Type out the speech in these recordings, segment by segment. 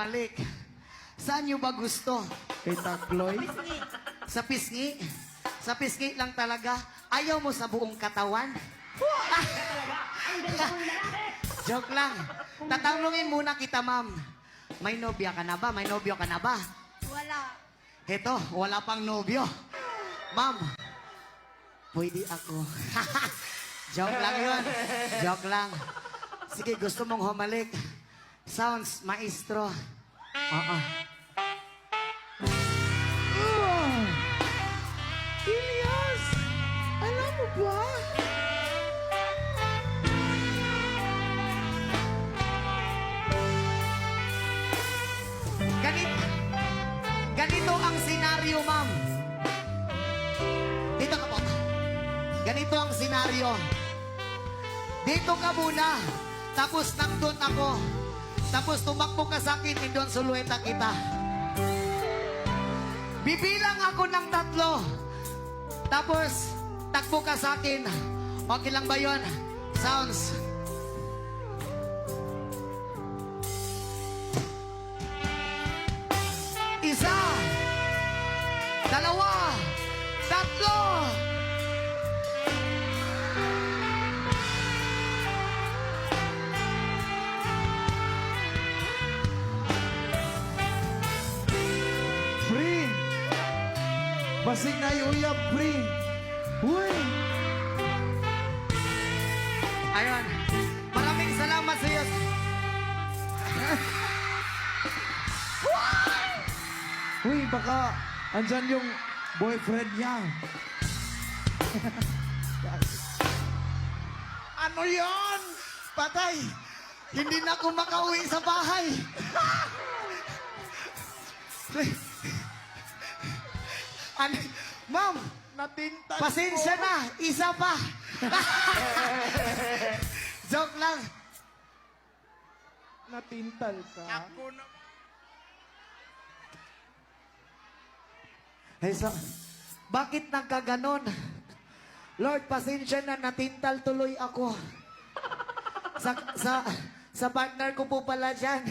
humalik. Saan nyo ba gusto? Kay Takloy. Sa pisngi? Sa pisngi lang talaga? Ayaw mo sa buong katawan? Joke lang. Tatanungin muna kita, ma'am. May nobya ka na ba? May nobyo ka na ba? Wala. Heto, wala pang nobyo. Ma'am, pwede ako. Joke lang yun. Joke lang. Sige, gusto mong humalik. Sounds, maestro. Oo. Ilyas! Alam mo ba? Ganito ang senaryo, ma'am. Dito ka po. Ganito ang senaryo. Dito ka muna. Tapos nandun ako. Tapos tumakbo ka sa akin, indon sulueta kita. Bibilang ako ng 3. Tapos, takbo ka sa akin. Okay lang ba yun? Sounds. Isa, 2, 3. Pre! Basig na uyab, pre! Uy! Ayun. Maraming salamat sa iyo. Uy, baka andyan yung boyfriend niya. Ano yon? Patay! Hindi na ako makauwi sa bahay. Ano? Ma'am, Natintan pasensya na. Isa pa. Joke lang. Natintal ka. Hey, so, bakit nagkaganon? Lord, pasensya na, natintal tuloy ako. Sa partner ko po pala dyan.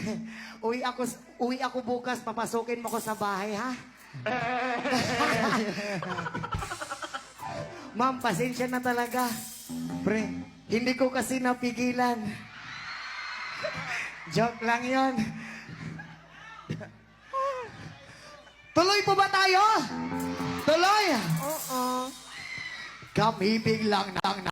Uwi ako bukas, papasukin mo ko sa bahay, ha? Ma'am, pasensya na talaga. Pre, Hindi ko kasi napigilan. Joke lang yon. Tuloy po ba tayo? Tuloy? oo. Kami biglang nang